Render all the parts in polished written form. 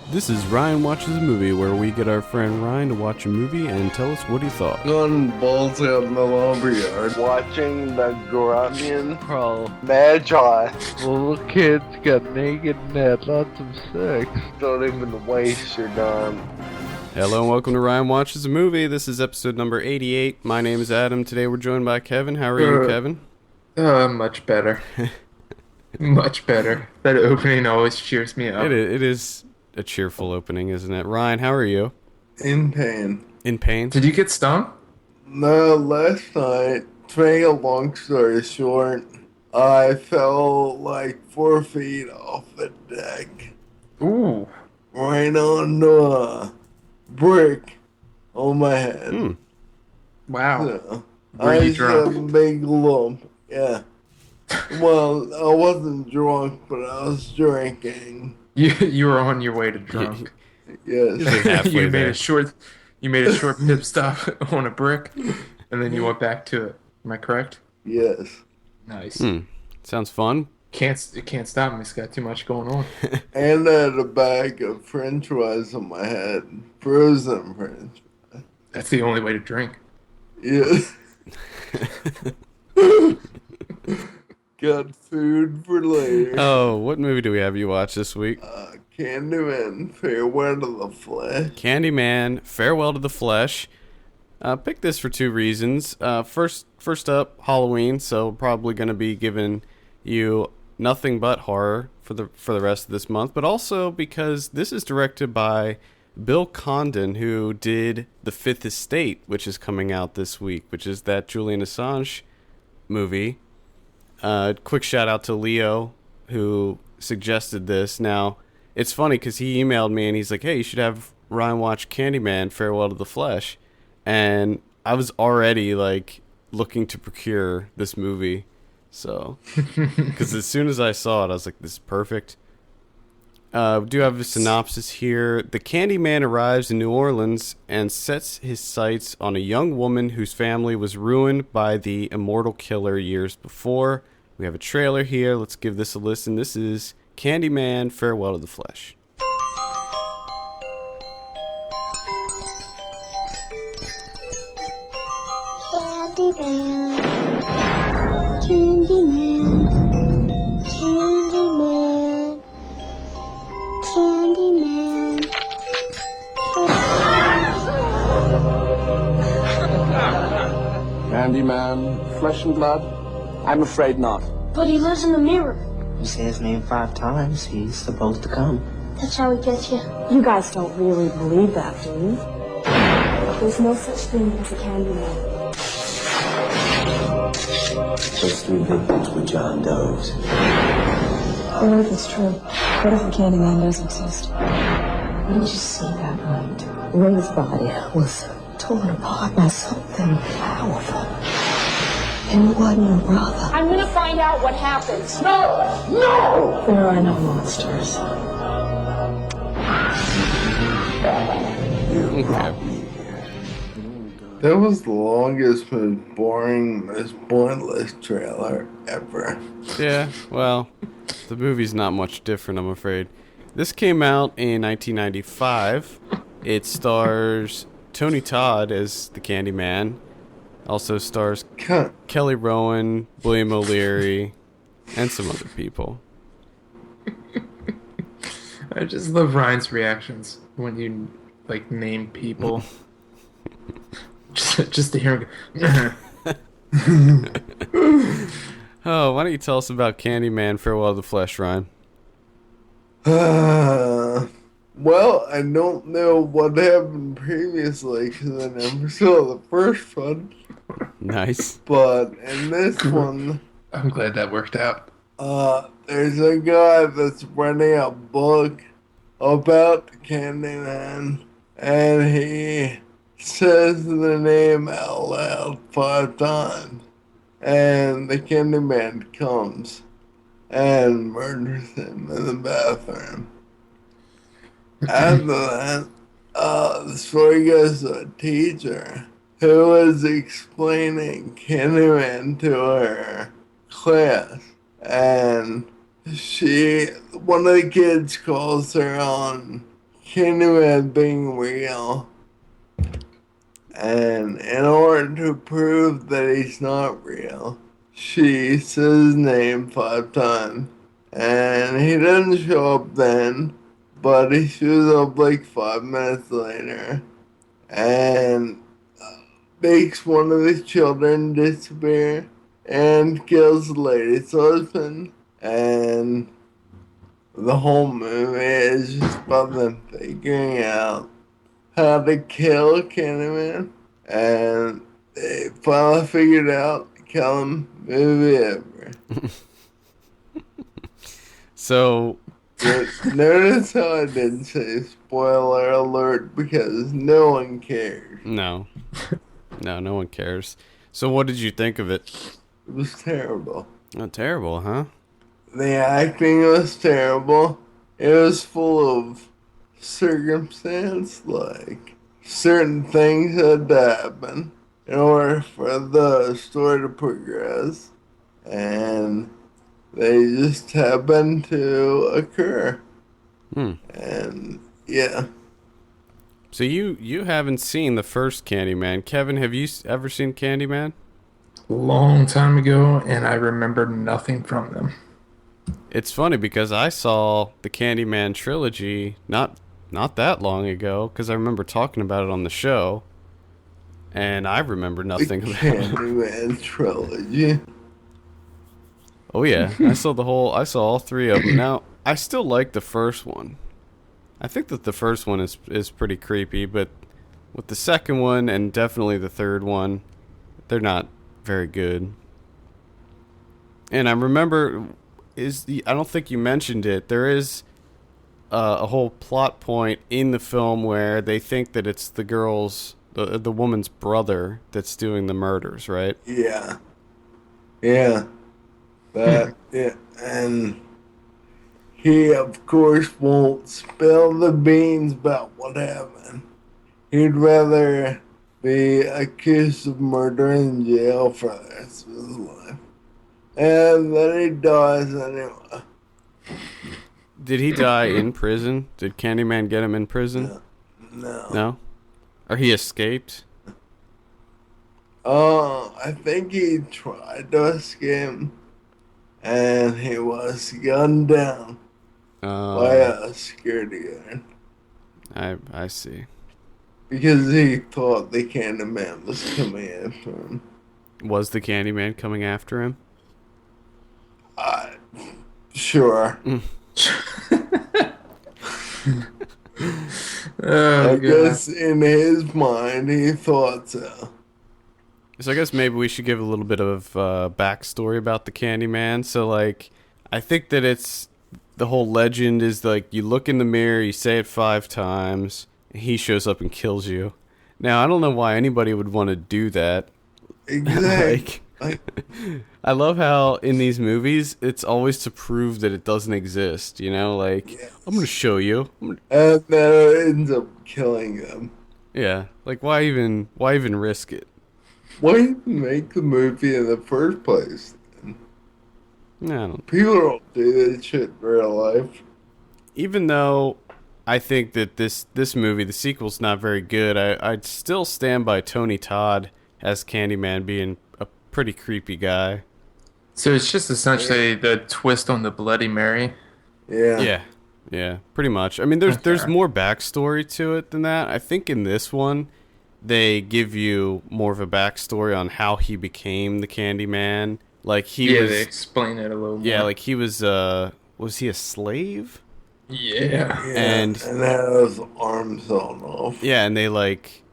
This is Ryan Watches a Movie, where we get our friend Ryan to watch a movie and tell us what he thought. Gun balls out in the lumberyard, watching the grunion crawl magi. Little kids got naked and had lots of sex. Don't even waste your time. Hello and welcome to Ryan Watches a Movie. This is episode number 88. My name is Adam. Today we're joined by Kevin. How are you, Kevin? Much better. Much better. That opening always cheers me up. It is a cheerful opening, isn't it? Ryan, how are you? In pain. In pain? Did you get stung? No, last night, to make a long story short, I fell like 4 feet off the deck. Ooh. Right onto a brick on my head. Wow. So, Were you I had a drunk? big lump, yeah. Well, I wasn't drunk, but I was drinking. You were on your way to drunk. Yes. Halfway you made there. a short pit stop on a brick, and then you went back to it. Am I correct? Yes. Nice. Sounds fun. It can't stop me. It's got too much going on. And I had a bag of french fries on my head. Frozen french fries. That's the only way to drink. Yes. Got food for later. Oh, what movie do we have you watch this week? Candyman, Farewell to the Flesh. Candyman, Farewell to the Flesh. Picked this for two reasons. First up, Halloween, so probably going to be giving you nothing but horror for the rest of this month, but also because this is directed by Bill Condon, who did The Fifth Estate, which is coming out this week, which is that Julian Assange movie. Quick shout out to Leo, who suggested this. Now, it's funny because he emailed me and he's like, hey, you should have Ryan watch Candyman, Farewell to the Flesh. And I was already like looking to procure this movie. So, because as soon as I saw it, I was like, this is perfect. We do have a synopsis here. The Candyman arrives in New Orleans and sets his sights on a young woman whose family was ruined by the immortal killer years before. We have a trailer here. Let's give this a listen. This is Candyman, Farewell to the Flesh. Candyman, Candyman, Candyman, Candyman. Candyman, flesh and blood? I'm afraid not. But he lives in the mirror. You say his name 5 times, he's supposed to come. That's how he gets you. You guys don't really believe that, do you? There's no such thing as a Candyman. Those 3 victims were John Doe's. What if it's true? What if the Candyman does exist? What did you see that night? Ray's body was torn apart by something powerful. And it wasn't your brother. I'm gonna find out what happens. There are no monsters. That was the longest, most boring, most pointless trailer ever. Yeah, well, the movie's not much different, I'm afraid. This came out in 1995. It stars Tony Todd as the Candyman. Also stars Kelly Rowan, William O'Leary, and some other people. I just love Ryan's reactions when you like name people. just to hear him go. Oh, why don't you tell us about Candyman, Farewell to the Flesh, Ryan? Well, I don't know what happened previously because I never saw the first one. Nice. But in this one, I'm glad that worked out. there's a guy that's writing a book about the Candyman, and he says the name out loud 5 times, and the Candyman comes and murders him in the bathroom. After that, the story goes to a teacher who is explaining Candyman to her class, and one of the kids calls her on Candyman being real. And in order to prove that he's not real, she says his name 5 times. And he doesn't show up then, but he shows up like 5 minutes later. And makes one of his children disappear. And kills the lady's husband. And the whole movie is just about them figuring out how to kill Candyman, and they finally figured out to kill him movie ever. So, But notice how I didn't say spoiler alert because no one cares. no, no one cares. So, what did you think of it? It was terrible. Not terrible, huh? The acting was terrible. It was full of circumstance, like certain things had to happen in order for the story to progress, and they just happened to occur. And yeah. So you haven't seen the first Candyman. Kevin, have you ever seen Candyman? Long time ago, and I remember nothing from them. It's funny because I saw the Candyman trilogy not that long ago because I remember talking about it on the show, and I remember nothing The about it. Candyman trilogy. Oh yeah, I saw all 3 of them. Now I still like the first one. I think that the first one is pretty creepy, but with the second one and definitely the third one, they're not very good. And I remember I don't think you mentioned it. There is a whole plot point in the film where they think that it's the woman's brother that's doing the murders, right? Yeah. Yeah, and he, of course, won't spill the beans about what happened. He'd rather be accused of murder in jail for the rest of his life. And then he dies anyway. Did he die in prison? Did Candyman get him in prison? No. No? Or he escaped? I think he tried to escape, and he was gunned down by a security guard. I see. Because he thought the Candyman was coming after him. Was the Candyman coming after him? Sure. Oh, I guess in his mind he thought so. So I guess maybe we should give a little bit of backstory about the Candyman. So, like, I think that it's the whole legend is like you look in the mirror, you say it 5 times, and he shows up and kills you. Now, I don't know why anybody would want to do that. Exactly. I love how in these movies it's always to prove that it doesn't exist. You know, like Yes. I'm gonna show you. And then it ends up killing him. Yeah, like why even risk it? Why even make the movie in the first place? No, I don't. People don't do that shit in real life. Even though I think that this movie, the sequel's not very good, I'd still stand by Tony Todd as Candyman being a pretty creepy guy. So it's just essentially the twist on the Bloody Mary. Yeah. Yeah, pretty much. I mean, there's more backstory to it than that. I think in this one, they give you more of a backstory on how he became the Candyman. Like They explain it a little more. Yeah, like he was he a slave? Yeah. And had his arms sewn off. Yeah, and they like,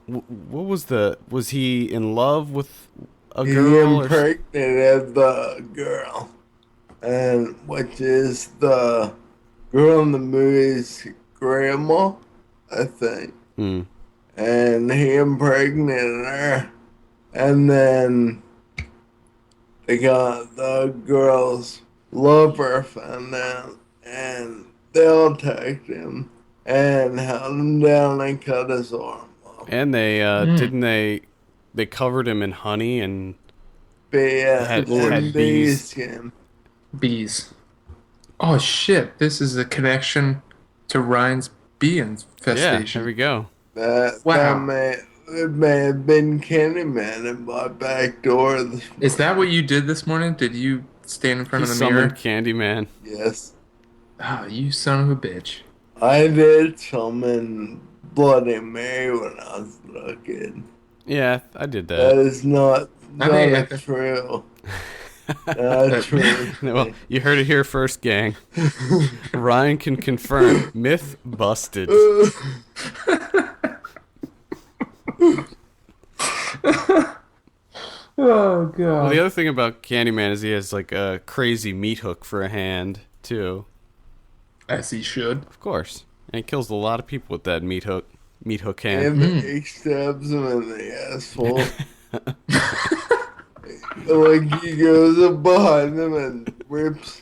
what was he in love with a He girl? impregnated the girl, and which is the girl in the movie's grandma, I think. And he impregnated her, and then the girl's lover found out, and they all attacked him and held him down and cut his arm off. And they didn't they covered him in honey and Had bees. Bees. Oh shit! This is a connection to Ryan's bee Yeah, infestation. there we go. Wow. It may have been Candyman at my back door. Is that what you did this morning? Did you stand in front He of the mirror? summoned Candyman. Yes. Oh, you son of a bitch. I did summon Bloody Mary when I was a little kid. Yeah, I did That that. is not think- true. Not true. Well, you heard it here first, gang. Ryan can confirm. Myth busted. Oh, God. Well, the other thing about Candyman is he has like a crazy meat hook for a hand, too. As he should. Of course. And he kills a lot of people with that meat hook hand. And he stabs him in the asshole. Like he goes up behind him and rips.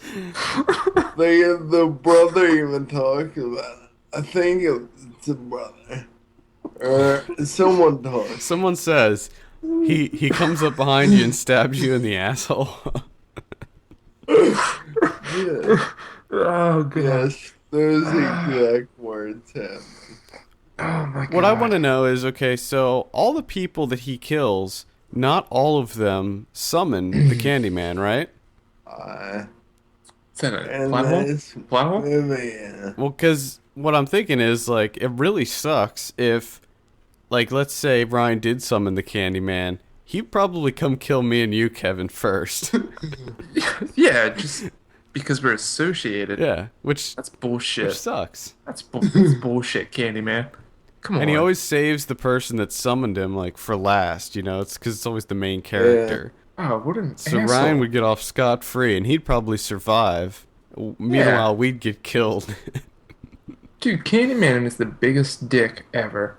The brother even talks about it. I think it's a brother. Or someone talks. Someone says he comes up behind you and stabs you in the asshole. Yeah. Oh, God. Yes, those exact words happen. Oh, my God. What I want to know is, okay, so all the people that he kills, not all of them summon the Candyman, right? Is that a And plot hole? that's Plot hole? yeah. Well, because what I'm thinking is, like, it really sucks if, like, let's say Ryan did summon the Candyman. He'd probably come kill me and you, Kevin, first. Yeah, just because we're associated. Yeah, which That's bullshit. sucks. That's bullshit, Candyman. Come on. And he always saves the person that summoned him, like, for last, you know? It's because it's always the main character. Oh, what an So asshole. Ryan would get off scot-free, and he'd probably survive. Meanwhile, we'd get killed. Dude, Candyman is the biggest dick ever.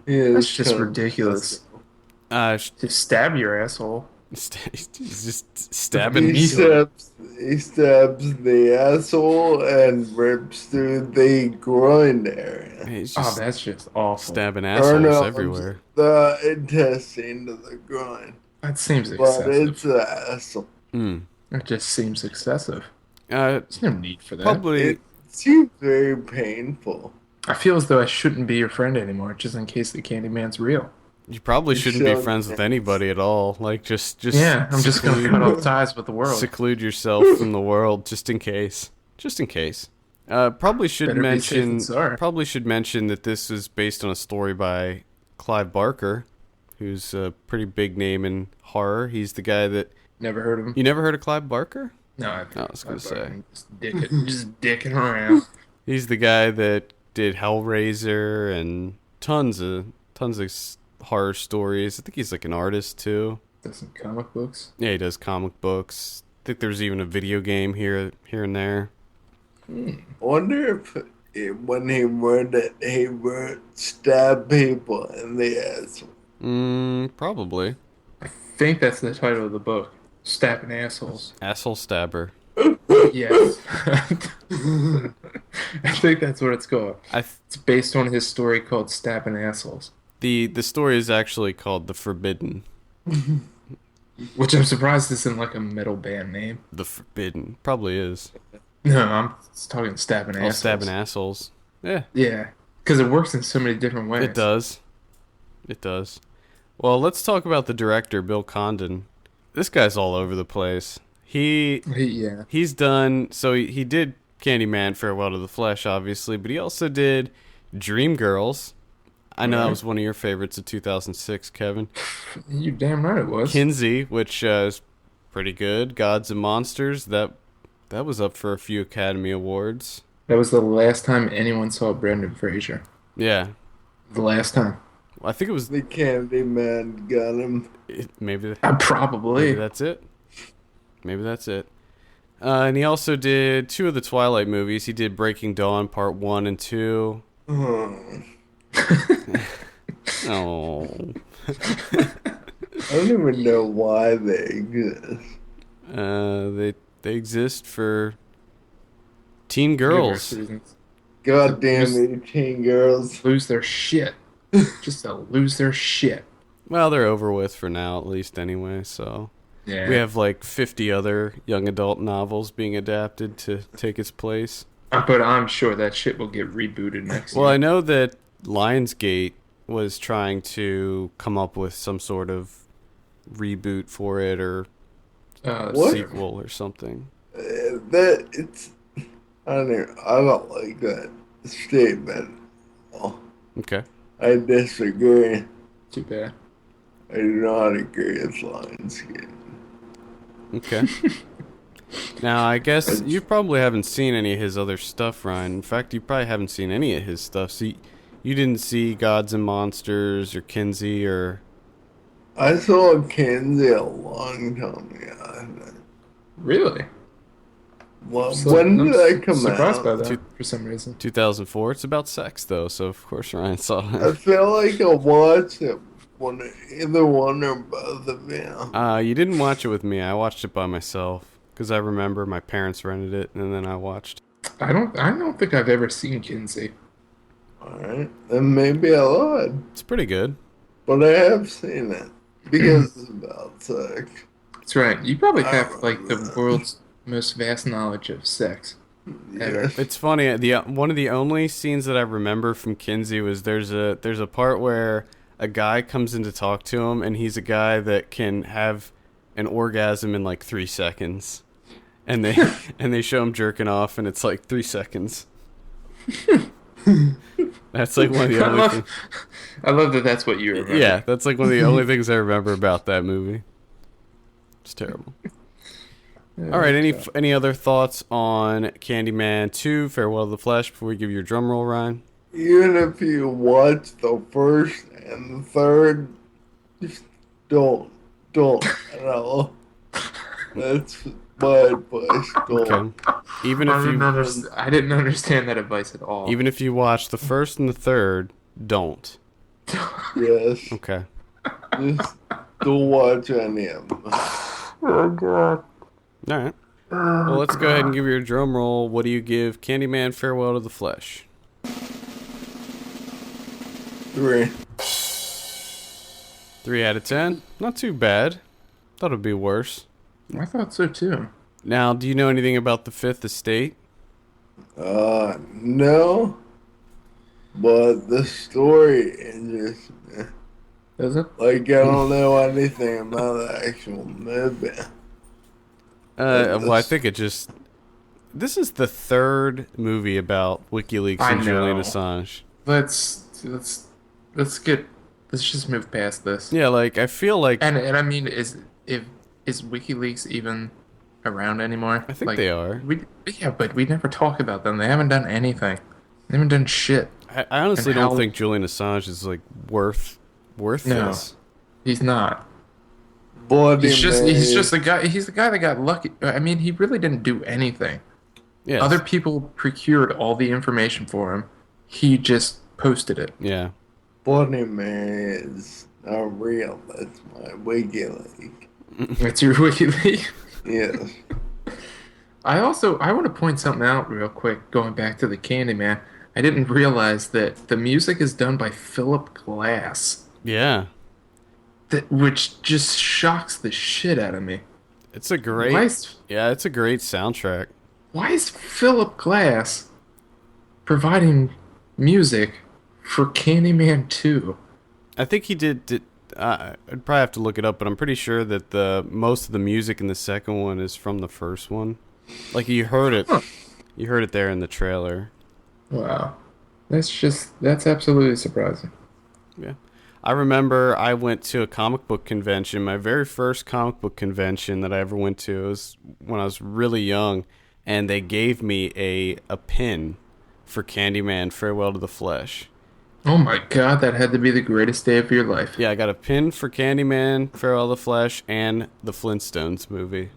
Yeah, That's it's just kind of- ridiculous. Just To stab your asshole. stabbing me. He stabs the asshole and rips through the groin area. He's Oh, just that's just awful. stabbing Or assholes no, everywhere. the intestine to the groin. That seems But excessive. it's the asshole. It just seems excessive. Uh, There's no need for that. probably. It seems very painful. I feel as though I shouldn't be your friend anymore, just in case the Candyman's real. You probably shouldn't be So- friends with anybody at all. Like, just Yeah, I'm just gonna cut off ties with the world. seclude yourself from the world, just in case. Just in case. Probably should Better be safe mention. than sorry. Probably should mention that this is based on a story by Clive Barker, who's a pretty big name in horror. He's the guy that Never heard of him. you never heard of Clive Barker. No, I've I was gonna say. just dicking around. He's the guy that did Hellraiser and tons of horror stories. I think he's like an artist too. Does some comic books. Yeah, he does comic books. I think there's even a video game here and there. Wonder if when he wrote it, he wrote stab people in the asshole. Probably. I think that's the title of the book. Stabbing assholes. Asshole stabber. Yes. I think that's what it's called. It's based on his story called Stabbing Assholes. The story is actually called The Forbidden. Which I'm surprised isn't like a metal band name. The Forbidden. Probably is. No, I'm talking Stabbing Oh, Assholes. stabbing assholes. Yeah, Yeah. Because it works in so many different ways. it does. It does. Well, let's talk about the director, Bill Condon. This guy's all over the place. Yeah. He's done, so he did Candyman Farewell to the Flesh, obviously, but he also did Dreamgirls. I know that was one of your favorites of 2006, Kevin. You damn right it was. Kinsey, which is pretty good. Gods and Monsters, that was up for a few Academy Awards. That was the last time anyone saw Brendan Fraser. Yeah. The last time. I think it was The Candyman got him. maybe Probably. that's it. Maybe that's it. And he also did 2 of the Twilight movies. He did Breaking Dawn Part 1 and 2. Oh. I don't even know why they exist. They exist for teen girls. Reasons. God damn it, teen girls. Lose their shit. Just to lose their shit. Well, they're over with for now, at least anyway, so. Yeah. We have like 50 other young adult novels being adapted to take its place. But I'm sure that shit will get rebooted next Well, year. I know that Lionsgate was trying to come up with some sort of reboot for it or What? sequel or something. That it's. I don't like that statement. Oh, Okay. I disagree. Too bad. I do not agree with Lionsgate. Okay. Now, I guess you probably haven't seen any of his other stuff, Ryan. In fact, you probably haven't seen any of his stuff. So you didn't see Gods and Monsters or Kinsey or... I saw Kenzie a long time ago. Really? Well, So when I'm did that come surprised out? by that for some reason. 2004. It's about sex, though, so of course Ryan saw I it. feel like I watched it either one or both of them. You didn't watch it with me. I watched it by myself because I remember my parents rented it, and then I watched. I don't think I've ever seen Kinsey. Alright, then maybe I lied. It's pretty good. But I have seen it because it's about sex. That's right. You probably have Oh, like the world's most vast knowledge of sex ever. Yes. It's funny. One of the only scenes that I remember from Kinsey was there's a part where a guy comes in to talk to him, and he's a guy that can have an orgasm in like 3 seconds, and they show him jerking off, and it's like 3 seconds. That's like one of the only things. I love that that's what you remember. Yeah, that's like one of the only things I remember about that movie. It's terrible. All right, any other thoughts on Candyman 2, Farewell to the Flesh, before we give you your drum roll, Ryan? Even if you watch the first and the third, just don't at all. That's my advice. Don't. Okay. Even if you I didn't understand that advice at all. even if you watch the first and the third, don't. Yes. Okay. Just don't watch any of them. Oh god. All right. Well, let's go ahead and give you your drum roll. What do you give Candyman Farewell to the Flesh? 3. 3 out of 10. Not too bad. Thought it'd be worse. I thought so too. Now, do you know anything about the Fifth Estate? No. But the story interests me. Does it? Like, I don't know anything about the actual movie. Well, I think it just... This is the third movie about WikiLeaks I and Julian know. Assange. Let's just move past this. Yeah, like, I feel like... And I mean, is WikiLeaks even around anymore? I think they are. But we never talk about them. They haven't done anything. They haven't done shit. I honestly And don't how- think Julian Assange is, like, worth No. this. He's not. Bloody He's just Mary. a guy. He's the guy that got lucky. I mean, he really didn't do anything. Yeah. Other people procured all the information for him. He just posted it. Yeah. Bloody Mary is not real. That's my WikiLeaks. It's your WikiLeaks. Yes. I want to point something out real quick. Going back to the Candyman, I didn't realize that the music is done by Philip Glass. Yeah. Which just shocks the shit out of me. It's a great... it's a great soundtrack. Why is Philip Glass providing music for Candyman 2? I think he did I'd probably have to look it up, but I'm pretty sure that the most of the music in the second one is from the first one. Like, you heard it. Huh. You heard it there in the trailer. Wow. That's absolutely surprising. Yeah. I remember I went to a comic book convention. My very first comic book convention that I ever went to was when I was really young, and they gave me a pin for Candyman Farewell to the Flesh. Oh my god, that had to be the greatest day of your life. Yeah, I got a pin for Candyman Farewell to the Flesh and the Flintstones movie.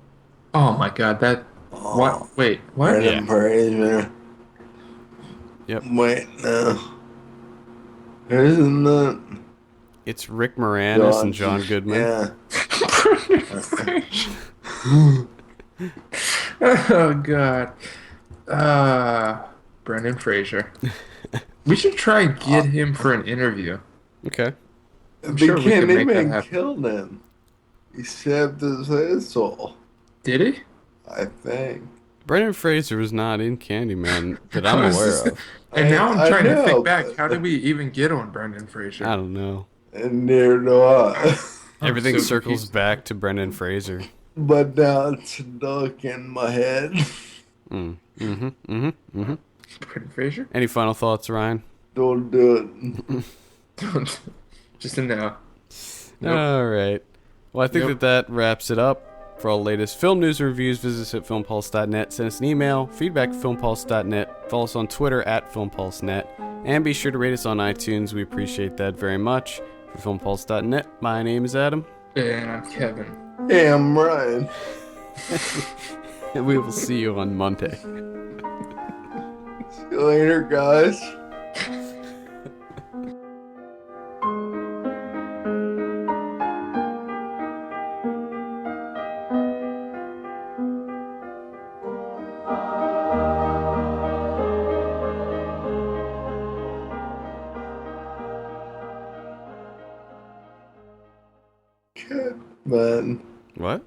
Oh my god, that... What? Wait, what? Brendan Fraser. Yep. Wait, no. Isn't that? It's Rick Moranis and John Goodman. Yeah. Oh god. Brendan Fraser. We should try and get him for an interview. Okay. I'm sure we can make that Candyman happen. killed him. He stabbed his asshole, Did he? I think. Brendan Fraser was not in Candyman that I'm aware of. And now I'm trying to know. think back. How did we even get on Brendan Fraser? I don't know. And neither do I. Everything so circles confused. back to Brendan Fraser. But now it's stuck in my head. Brendan Fraser? Any final thoughts, Ryan? Don't do it. Just a no. Nope. All right. Well, I think Nope. that wraps it up. For all the latest film news and reviews, visit us at filmpulse.net. Send us an email, feedback at filmpulse.net. Follow us on Twitter at filmpulse.net. And be sure to rate us on iTunes. We appreciate that very much. For filmpulse.net, my name is Adam. And I'm Kevin. Hey, I'm Ryan. And we will see you on Monday. See you later, guys. Man. What?